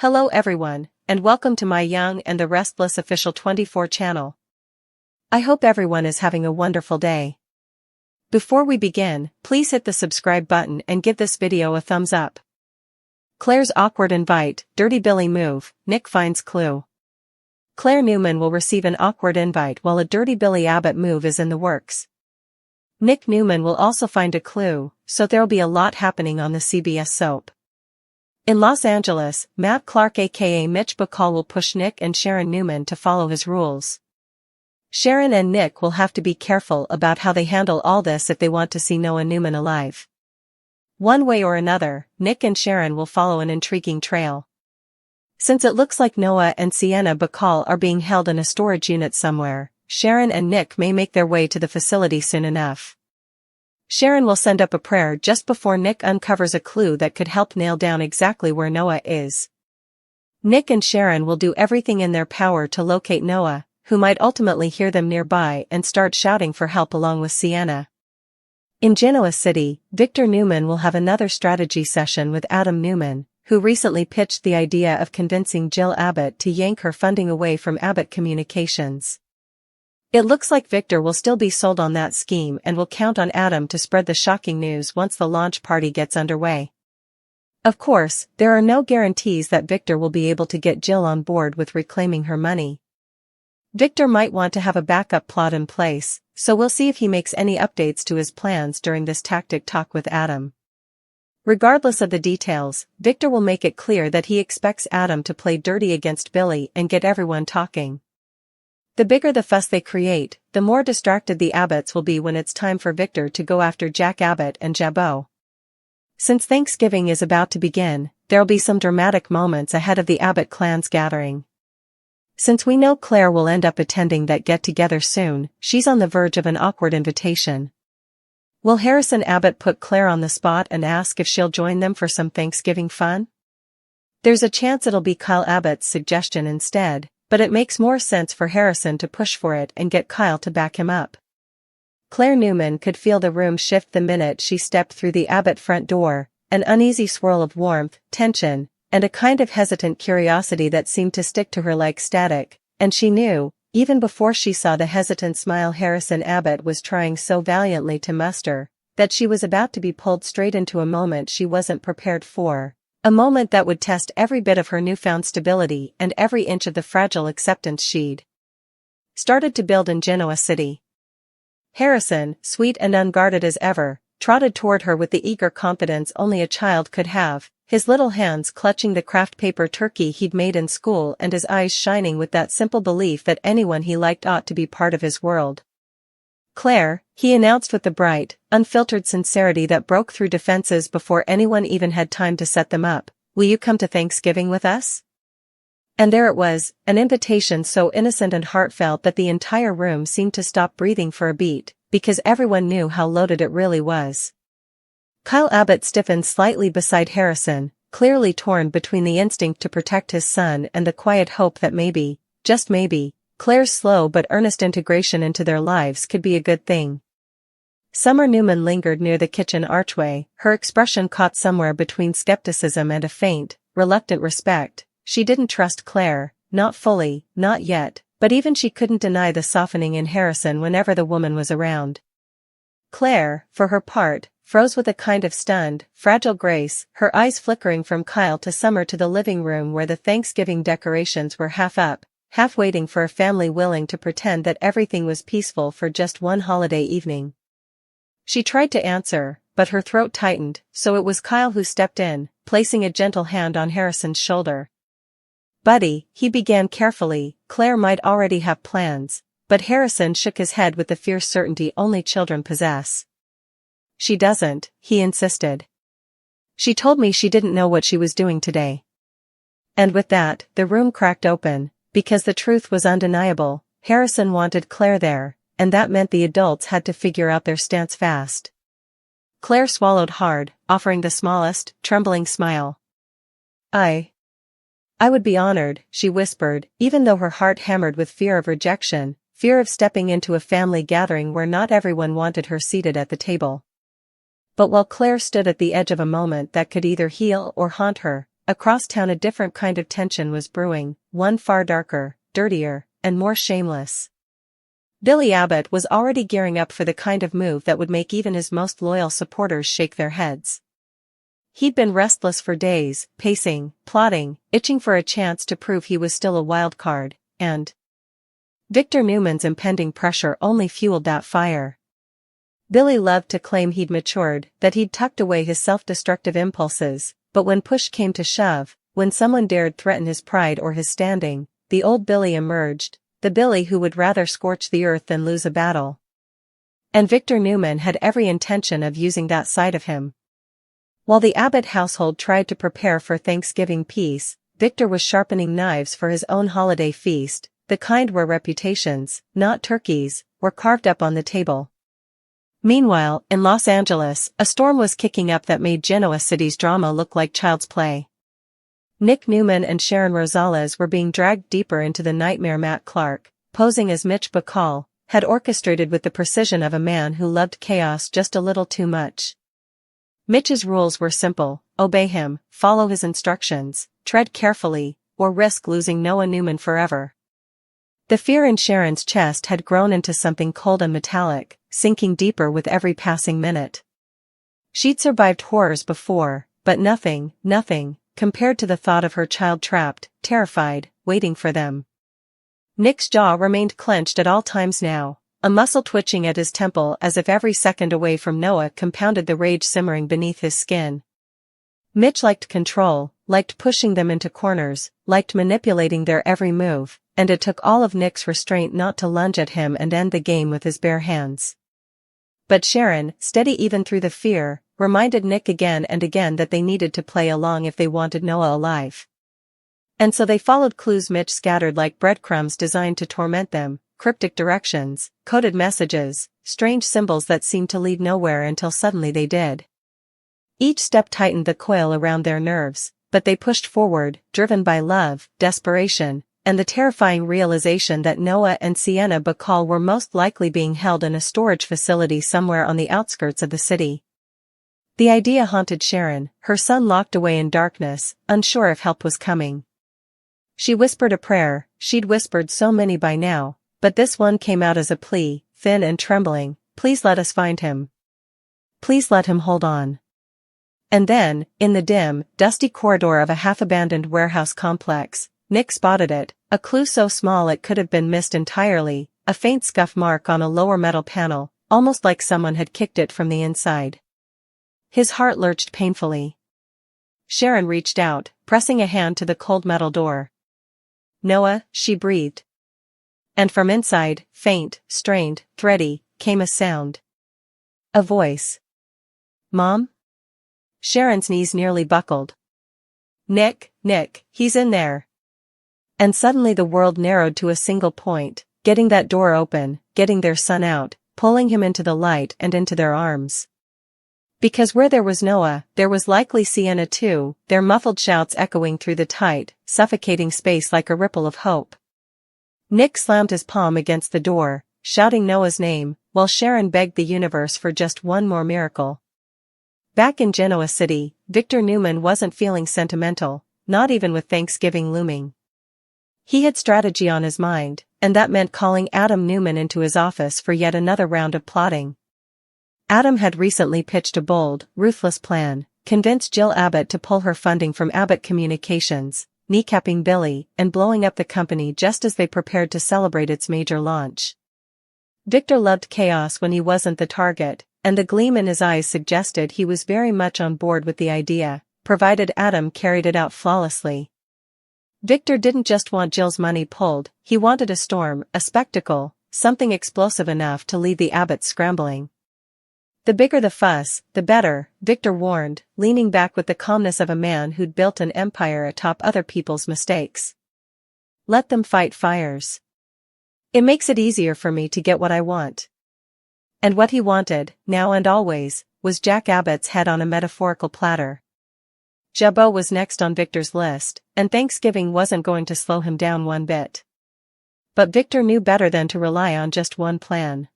Hello everyone, and welcome to my Young and the Restless official 24 channel. I hope everyone is having a wonderful day. Before we begin, please hit the subscribe button and give this video a thumbs up. Claire's awkward invite, Dirty Billy move, Nick finds clue. Claire Newman will receive an awkward invite while a Dirty Billy Abbott move is in the works. Nick Newman will also find a clue, so there'll be a lot happening on the CBS soap. In Los Angeles, Matt Clark aka Mitch Bacall will push Nick and Sharon Newman to follow his rules. Sharon and Nick will have to be careful about how they handle all this if they want to see Noah Newman alive. One way or another, Nick and Sharon will follow an intriguing trail. Since it looks like Noah and Sienna Bacall are being held in a storage unit somewhere, Sharon and Nick may make their way to the facility soon enough. Sharon will send up a prayer just before Nick uncovers a clue that could help nail down exactly where Noah is. Nick and Sharon will do everything in their power to locate Noah, who might ultimately hear them nearby and start shouting for help along with Sienna. In Genoa City, Victor Newman will have another strategy session with Adam Newman, who recently pitched the idea of convincing Jill Abbott to yank her funding away from Abbott Communications. It looks like Victor will still be sold on that scheme and will count on Adam to spread the shocking news once the launch party gets underway. Of course, there are no guarantees that Victor will be able to get Jill on board with reclaiming her money. Victor might want to have a backup plot in place, so we'll see if he makes any updates to his plans during this tactic talk with Adam. Regardless of the details, Victor will make it clear that he expects Adam to play dirty against Billy and get everyone talking. The bigger the fuss they create, the more distracted the Abbotts will be when it's time for Victor to go after Jack Abbott and Jabot. Since Thanksgiving is about to begin, there'll be some dramatic moments ahead of the Abbott clan's gathering. Since we know Claire will end up attending that get-together soon, she's on the verge of an awkward invitation. Will Harrison Abbott put Claire on the spot and ask if she'll join them for some Thanksgiving fun? There's a chance it'll be Kyle Abbott's suggestion instead, but it makes more sense for Harrison to push for it and get Kyle to back him up. Claire Newman could feel the room shift the minute she stepped through the Abbott front door, an uneasy swirl of warmth, tension, and a kind of hesitant curiosity that seemed to stick to her like static, and she knew, even before she saw the hesitant smile Harrison Abbott was trying so valiantly to muster, that she was about to be pulled straight into a moment she wasn't prepared for. A moment that would test every bit of her newfound stability and every inch of the fragile acceptance she'd started to build in Genoa City. Harrison, sweet and unguarded as ever, trotted toward her with the eager confidence only a child could have, his little hands clutching the craft paper turkey he'd made in school and his eyes shining with that simple belief that anyone he liked ought to be part of his world. "Claire," he announced with the bright, unfiltered sincerity that broke through defenses before anyone even had time to set them up, "will you come to Thanksgiving with us?" And there it was, an invitation so innocent and heartfelt that the entire room seemed to stop breathing for a beat, because everyone knew how loaded it really was. Kyle Abbott stiffened slightly beside Harrison, clearly torn between the instinct to protect his son and the quiet hope that maybe, just maybe, Claire's slow but earnest integration into their lives could be a good thing. Summer Newman lingered near the kitchen archway, her expression caught somewhere between skepticism and a faint, reluctant respect. She didn't trust Claire, not fully, not yet, but even she couldn't deny the softening in Harrison whenever the woman was around. Claire, for her part, froze with a kind of stunned, fragile grace, her eyes flickering from Kyle to Summer to the living room where the Thanksgiving decorations were half up, half waiting for a family willing to pretend that everything was peaceful for just one holiday evening. She tried to answer, but her throat tightened, so it was Kyle who stepped in, placing a gentle hand on Harrison's shoulder. "Buddy," he began carefully, "Claire might already have plans," but Harrison shook his head with the fierce certainty only children possess. "She doesn't," he insisted. "She told me she didn't know what she was doing today." And with that, the room cracked open. Because the truth was undeniable, Harrison wanted Claire there, and that meant the adults had to figure out their stance fast. Claire swallowed hard, offering the smallest, trembling smile. I would be honored," she whispered, even though her heart hammered with fear of rejection, fear of stepping into a family gathering where not everyone wanted her seated at the table. But while Claire stood at the edge of a moment that could either heal or haunt her, across town a different kind of tension was brewing, one far darker, dirtier, and more shameless. Billy Abbott was already gearing up for the kind of move that would make even his most loyal supporters shake their heads. He'd been restless for days, pacing, plotting, itching for a chance to prove he was still a wild card, and Victor Newman's impending pressure only fueled that fire. Billy loved to claim he'd matured, that he'd tucked away his self-destructive impulses, but when push came to shove, when someone dared threaten his pride or his standing, the old Billy emerged, the Billy who would rather scorch the earth than lose a battle. And Victor Newman had every intention of using that side of him. While the Abbott household tried to prepare for Thanksgiving peace, Victor was sharpening knives for his own holiday feast, the kind where reputations, not turkeys, were carved up on the table. Meanwhile, in Los Angeles, a storm was kicking up that made Genoa City's drama look like child's play. Nick Newman and Sharon Rosales were being dragged deeper into the nightmare Matt Clark, posing as Mitch Bacall, had orchestrated with the precision of a man who loved chaos just a little too much. Mitch's rules were simple: obey him, follow his instructions, tread carefully, or risk losing Noah Newman forever. The fear in Sharon's chest had grown into something cold and metallic, sinking deeper with every passing minute. She'd survived horrors before, but nothing, compared to the thought of her child trapped, terrified, waiting for them. Nick's jaw remained clenched at all times now, a muscle twitching at his temple as if every second away from Noah compounded the rage simmering beneath his skin. Mitch liked control, liked pushing them into corners, liked manipulating their every move, and it took all of Nick's restraint not to lunge at him and end the game with his bare hands. But Sharon, steady even through the fear, reminded Nick again and again that they needed to play along if they wanted Noah alive. And so they followed clues Mitch scattered like breadcrumbs designed to torment them, cryptic directions, coded messages, strange symbols that seemed to lead nowhere until suddenly they did. Each step tightened the coil around their nerves, but they pushed forward, driven by love, desperation, and the terrifying realization that Noah and Sienna Bacall were most likely being held in a storage facility somewhere on the outskirts of the city. The idea haunted Sharon, her son locked away in darkness, unsure if help was coming. She whispered a prayer, she'd whispered so many by now, but this one came out as a plea, thin and trembling: please let us find him. Please let him hold on. And then, in the dim, dusty corridor of a half-abandoned warehouse complex, Nick spotted it, a clue so small it could have been missed entirely, a faint scuff mark on a lower metal panel, almost like someone had kicked it from the inside. His heart lurched painfully. Sharon reached out, pressing a hand to the cold metal door. "Noah," she breathed. And from inside, faint, strained, thready, came a sound. A voice. "Mom?" Sharon's knees nearly buckled. Nick, he's in there." And suddenly the world narrowed to a single point: getting that door open, getting their son out, pulling him into the light and into their arms. Because where there was Noah, there was likely Sienna too, their muffled shouts echoing through the tight, suffocating space like a ripple of hope. Nick slammed his palm against the door, shouting Noah's name, while Sharon begged the universe for just one more miracle. Back in Genoa City, Victor Newman wasn't feeling sentimental, not even with Thanksgiving looming. He had strategy on his mind, and that meant calling Adam Newman into his office for yet another round of plotting. Adam had recently pitched a bold, ruthless plan, convinced Jill Abbott to pull her funding from Abbott Communications, kneecapping Billy, and blowing up the company just as they prepared to celebrate its major launch. Victor loved chaos when he wasn't the target, and the gleam in his eyes suggested he was very much on board with the idea, provided Adam carried it out flawlessly. Victor didn't just want Jill's money pulled, he wanted a storm, a spectacle, something explosive enough to leave the Abbotts scrambling. The bigger the fuss, the better, Victor warned, leaning back with the calmness of a man who'd built an empire atop other people's mistakes. Let them fight fires. It makes it easier for me to get what I want. And what he wanted, now and always, was Jack Abbott's head on a metaphorical platter. Jabot was next on Victor's list, and Thanksgiving wasn't going to slow him down one bit. But Victor knew better than to rely on just one plan.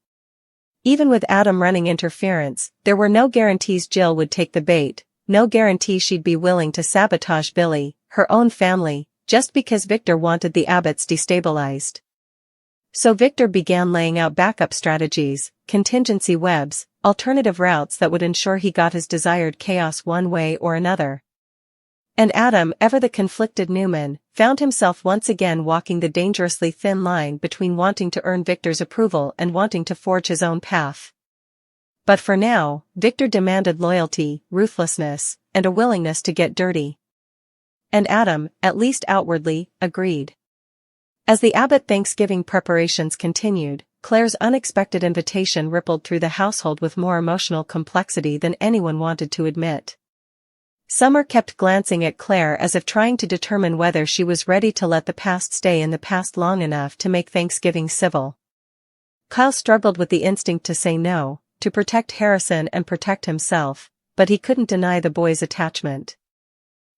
Even with Adam running interference, there were no guarantees Jill would take the bait, no guarantee she'd be willing to sabotage Billy, her own family, just because Victor wanted the Abbotts destabilized. So Victor began laying out backup strategies, contingency webs, alternative routes that would ensure he got his desired chaos one way or another. And Adam, ever the conflicted Newman, found himself once again walking the dangerously thin line between wanting to earn Victor's approval and wanting to forge his own path. But for now, Victor demanded loyalty, ruthlessness, and a willingness to get dirty. And Adam, at least outwardly, agreed. As the Abbott Thanksgiving preparations continued, Claire's unexpected invitation rippled through the household with more emotional complexity than anyone wanted to admit. Summer kept glancing at Claire as if trying to determine whether she was ready to let the past stay in the past long enough to make Thanksgiving civil. Kyle struggled with the instinct to say no, to protect Harrison and protect himself, but he couldn't deny the boy's attachment.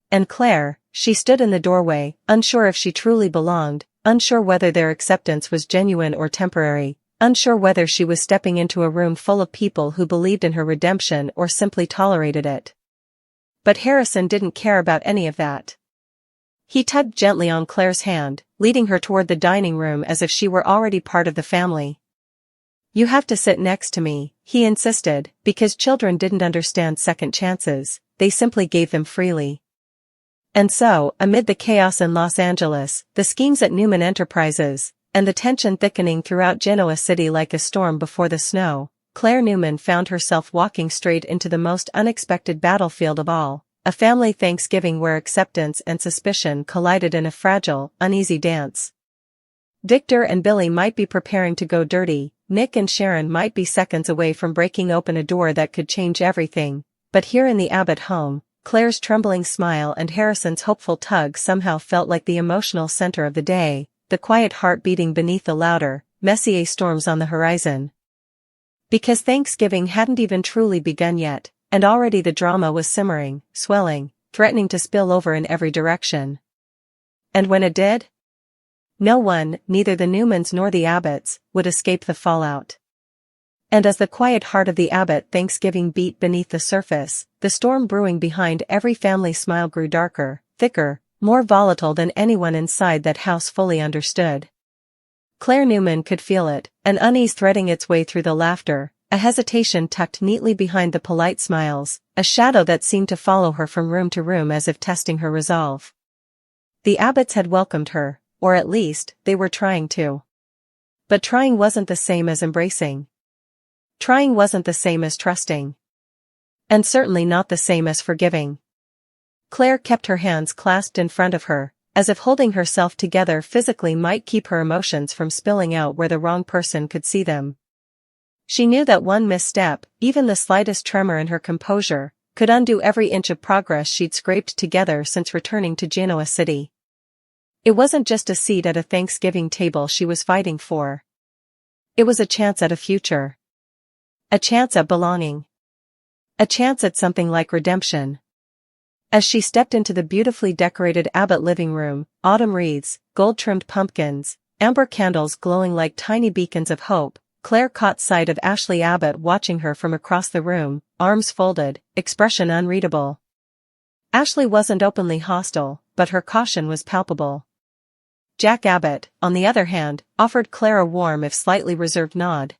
And Claire, she stood in the doorway, unsure if she truly belonged, unsure whether their acceptance was genuine or temporary, unsure whether she was stepping into a room full of people who believed in her redemption or simply tolerated it. But Harrison didn't care about any of that. He tugged gently on Claire's hand, leading her toward the dining room as if she were already part of the family. "You have to sit next to me," he insisted, because children didn't understand second chances, they simply gave them freely. And so, amid the chaos in Los Angeles, the schemes at Newman Enterprises, and the tension thickening throughout Genoa City like a storm before the snow, Claire Newman found herself walking straight into the most unexpected battlefield of all, a family Thanksgiving where acceptance and suspicion collided in a fragile, uneasy dance. Victor and Billy might be preparing to go dirty, Nick and Sharon might be seconds away from breaking open a door that could change everything, but here in the Abbott home, Claire's trembling smile and Harrison's hopeful tug somehow felt like the emotional center of the day, the quiet heart beating beneath the louder, messier storms on the horizon. Because Thanksgiving hadn't even truly begun yet, and already the drama was simmering, swelling, threatening to spill over in every direction. And when it did? No one, neither the Newmans nor the Abbotts, would escape the fallout. And as the quiet heart of the Abbott Thanksgiving beat beneath the surface, the storm brewing behind every family smile grew darker, thicker, more volatile than anyone inside that house fully understood. Claire Newman could feel it, an unease threading its way through the laughter, a hesitation tucked neatly behind the polite smiles, a shadow that seemed to follow her from room to room as if testing her resolve. The Abbotts had welcomed her, or at least, they were trying to. But trying wasn't the same as embracing. Trying wasn't the same as trusting. And certainly not the same as forgiving. Claire kept her hands clasped in front of her, as if holding herself together physically might keep her emotions from spilling out where the wrong person could see them. She knew that one misstep, even the slightest tremor in her composure, could undo every inch of progress she'd scraped together since returning to Genoa City. It wasn't just a seat at a Thanksgiving table she was fighting for. It was a chance at a future. A chance at belonging. A chance at something like redemption. As she stepped into the beautifully decorated Abbott living room, autumn wreaths, gold-trimmed pumpkins, amber candles glowing like tiny beacons of hope, Claire caught sight of Ashley Abbott watching her from across the room, arms folded, expression unreadable. Ashley wasn't openly hostile, but her caution was palpable. Jack Abbott, on the other hand, offered Claire a warm if slightly reserved nod.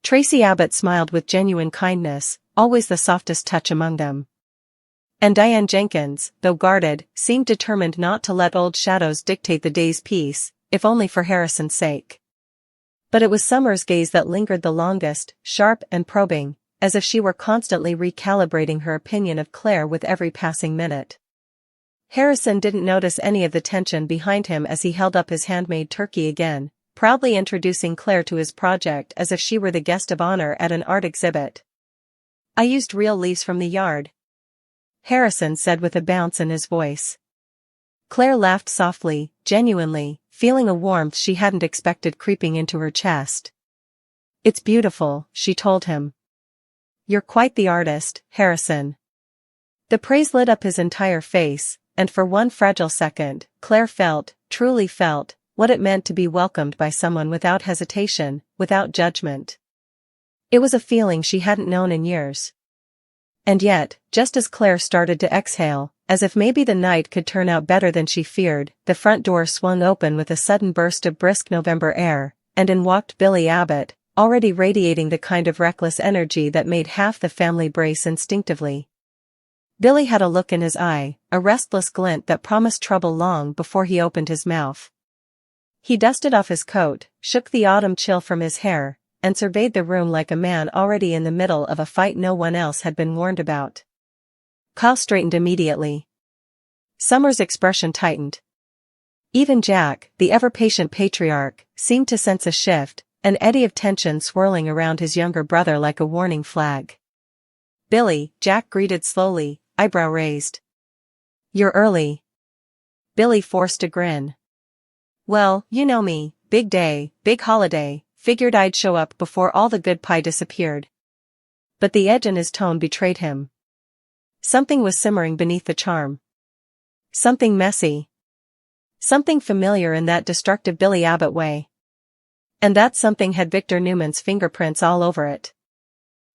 Tracy Abbott smiled with genuine kindness, always the softest touch among them. And Diane Jenkins, though guarded, seemed determined not to let old shadows dictate the day's peace, if only for Harrison's sake. But it was Summer's gaze that lingered the longest, sharp and probing, as if she were constantly recalibrating her opinion of Claire with every passing minute. Harrison didn't notice any of the tension behind him as he held up his handmade turkey again, proudly introducing Claire to his project as if she were the guest of honor at an art exhibit. "I used real leaves from the yard," Harrison said with a bounce in his voice. Claire laughed softly, genuinely, feeling a warmth she hadn't expected creeping into her chest. "It's beautiful," she told him. "You're quite the artist, Harrison." The praise lit up his entire face, and for one fragile second, Claire felt, truly felt, what it meant to be welcomed by someone without hesitation, without judgment. It was a feeling she hadn't known in years. And yet, just as Claire started to exhale, as if maybe the night could turn out better than she feared, the front door swung open with a sudden burst of brisk November air, and in walked Billy Abbott, already radiating the kind of reckless energy that made half the family brace instinctively. Billy had a look in his eye, a restless glint that promised trouble long before he opened his mouth. He dusted off his coat, shook the autumn chill from his hair, and surveyed the room like a man already in the middle of a fight no one else had been warned about. Kyle straightened immediately. Summer's expression tightened. Even Jack, the ever-patient patriarch, seemed to sense a shift, an eddy of tension swirling around his younger brother like a warning flag. "Billy," Jack greeted slowly, eyebrow raised. "You're early." Billy forced a grin. "Well, you know me, big day, big holiday, figured I'd show up before all the good pie disappeared." But the edge in his tone betrayed him. Something was simmering beneath the charm. Something messy. Something familiar in that destructive Billy Abbott way. And that something had Victor Newman's fingerprints all over it.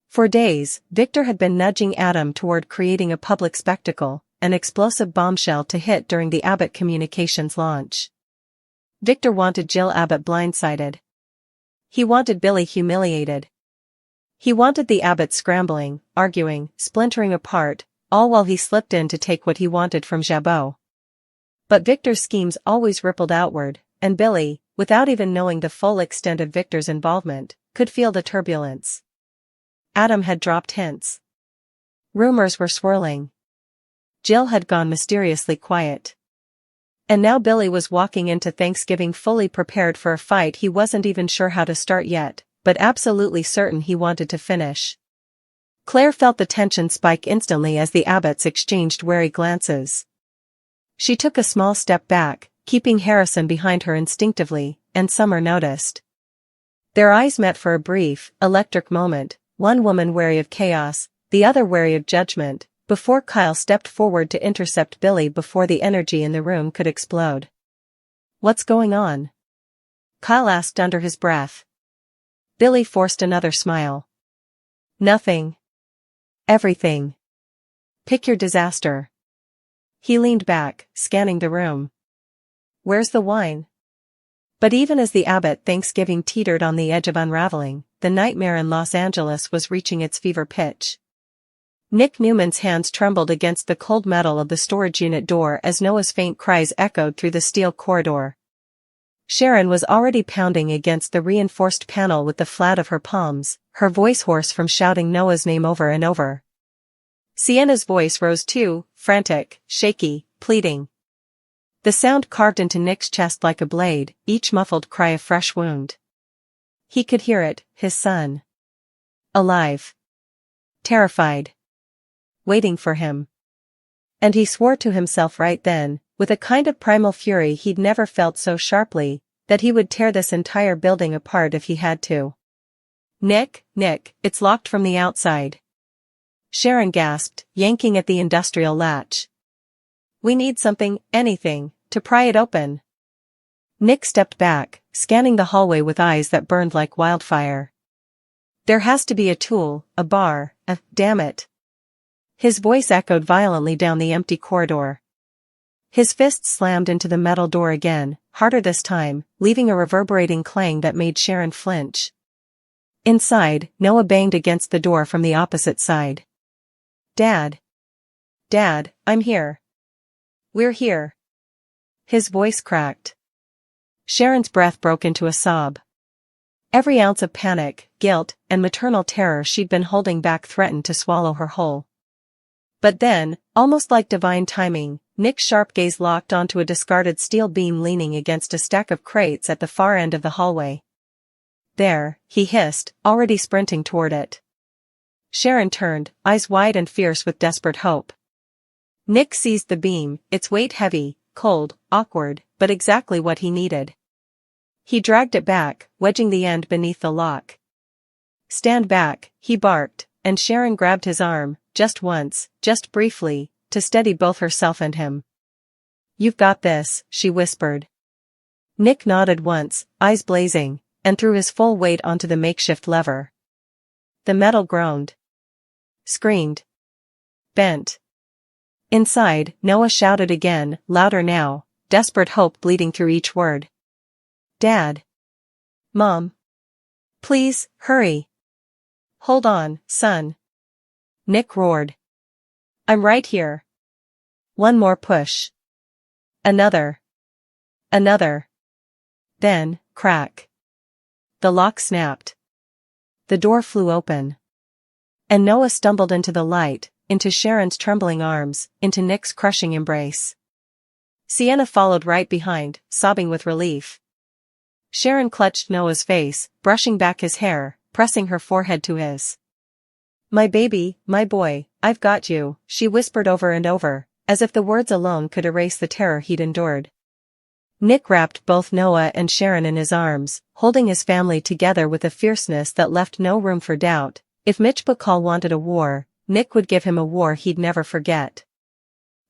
For days, Victor had been nudging Adam toward creating a public spectacle, an explosive bombshell to hit during the Abbott Communications launch. Victor wanted Jill Abbott blindsided. He wanted Billy humiliated. He wanted the Abbott scrambling, arguing, splintering apart, all while he slipped in to take what he wanted from Jabot. But Victor's schemes always rippled outward, and Billy, without even knowing the full extent of Victor's involvement, could feel the turbulence. Adam had dropped hints. Rumors were swirling. Jill had gone mysteriously quiet. And now Billy was walking into Thanksgiving fully prepared for a fight he wasn't even sure how to start yet, but absolutely certain he wanted to finish. Claire felt the tension spike instantly as the Abbotts exchanged wary glances. She took a small step back, keeping Harrison behind her instinctively, and Summer noticed. Their eyes met for a brief, electric moment, one woman wary of chaos, the other wary of judgment, before Kyle stepped forward to intercept Billy before the energy in the room could explode. "What's going on?" Kyle asked under his breath. Billy forced another smile. "Nothing. Everything. Pick your disaster." He leaned back, scanning the room. "Where's the wine?" But even as the Abbott Thanksgiving teetered on the edge of unraveling, the nightmare in Los Angeles was reaching its fever pitch. Nick Newman's hands trembled against the cold metal of the storage unit door as Noah's faint cries echoed through the steel corridor. Sharon was already pounding against the reinforced panel with the flat of her palms, her voice hoarse from shouting Noah's name over and over. Sienna's voice rose too, frantic, shaky, pleading. The sound carved into Nick's chest like a blade, each muffled cry a fresh wound. He could hear it, his son. Alive. Terrified. Waiting for him. And he swore to himself right then, with a kind of primal fury he'd never felt so sharply, that he would tear this entire building apart if he had to. Nick, it's locked from the outside." Sharon gasped, yanking at the industrial latch. "We need something, anything, to pry it open." Nick stepped back, scanning the hallway with eyes that burned like wildfire. "There has to be a tool, a bar, damn it." His voice echoed violently down the empty corridor. His fist slammed into the metal door again, harder this time, leaving a reverberating clang that made Sharon flinch. Inside, Noah banged against the door from the opposite side. Dad, I'm here. We're here." His voice cracked. Sharon's breath broke into a sob. Every ounce of panic, guilt, and maternal terror she'd been holding back threatened to swallow her whole. But then, almost like divine timing, Nick's sharp gaze locked onto a discarded steel beam leaning against a stack of crates at the far end of the hallway. "There," he hissed, already sprinting toward it. Sharon turned, eyes wide and fierce with desperate hope. Nick seized the beam, its weight heavy, cold, awkward, but exactly what he needed. He dragged it back, wedging the end beneath the lock. "Stand back," he barked, and Sharon grabbed his arm, just once, just briefly, to steady both herself and him. "You've got this," she whispered. Nick nodded once, eyes blazing, and threw his full weight onto the makeshift lever. The metal groaned. Screamed. bent. Inside, Noah shouted again, louder now, desperate hope bleeding through each word. Dad. Mom. Please, hurry. Hold on, son. Nick roared. I'm right here. One more push. Another. Another. Then, crack. The lock snapped. The door flew open. And Noah stumbled into the light, into Sharon's trembling arms, into Nick's crushing embrace. Sienna followed right behind, sobbing with relief. Sharon clutched Noah's face, brushing back his hair, pressing her forehead to his. My baby, my boy, I've got you, she whispered over and over, as if the words alone could erase the terror he'd endured. Nick wrapped both Noah and Sharon in his arms, holding his family together with a fierceness that left no room for doubt. If Mitch Bacall wanted a war, Nick would give him a war he'd never forget.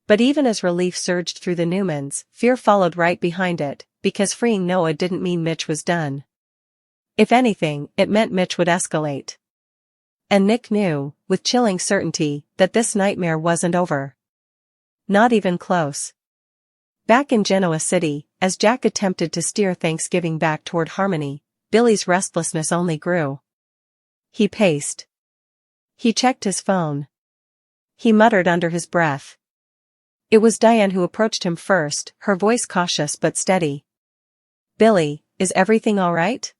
But even as relief surged through the Newmans, fear followed right behind it, because freeing Noah didn't mean Mitch was done. If anything, it meant Mitch would escalate. And Nick knew, with chilling certainty, that this nightmare wasn't over. Not even close. Back in Genoa City, as Jack attempted to steer Thanksgiving back toward harmony, Billy's restlessness only grew. He paced. He checked his phone. He muttered under his breath. It was Diane who approached him first, her voice cautious but steady. Billy, is everything all right?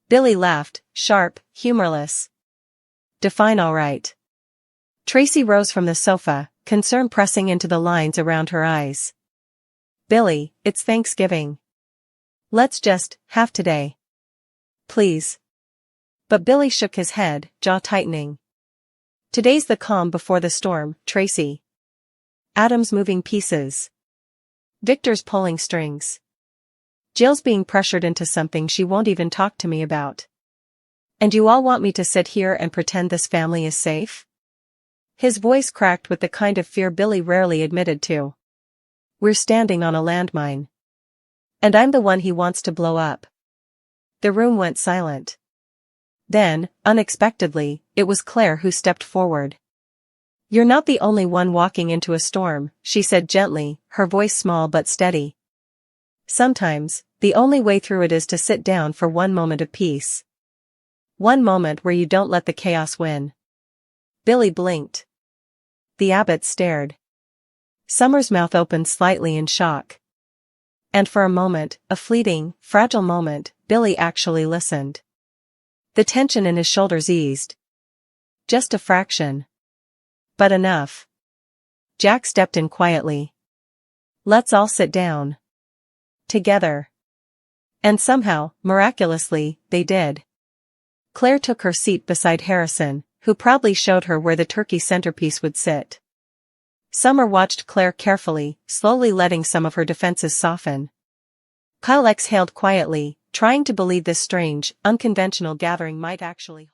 Billy laughed, sharp, humorless. Define all right. Tracy rose from the sofa, concern pressing into the lines around her eyes. Billy, it's Thanksgiving. Let's just have today. Please. But Billy shook his head, jaw tightening. Today's the calm before the storm, Tracy. Adam's moving pieces. Victor's pulling strings. Jill's being pressured into something she won't even talk to me about. And you all want me to sit here and pretend this family is safe? His voice cracked with the kind of fear Billy rarely admitted to. We're standing on a landmine. And I'm the one he wants to blow up. The room went silent. Then, unexpectedly, it was Claire who stepped forward. You're not the only one walking into a storm, she said gently, her voice small but steady. Sometimes, the only way through it is to sit down for one moment of peace. One moment where you don't let the chaos win. Billy blinked. The Abbott stared. Summer's mouth opened slightly in shock. And for a moment, a fleeting, fragile moment, Billy actually listened. The tension in his shoulders eased. Just a fraction. But enough. Jack stepped in quietly. Let's all sit down. Together. And somehow, miraculously, they did. Claire took her seat beside Harrison, who proudly showed her where the turkey centerpiece would sit. Summer watched Claire carefully, slowly letting some of her defenses soften. Kyle exhaled quietly, trying to believe this strange, unconventional gathering might actually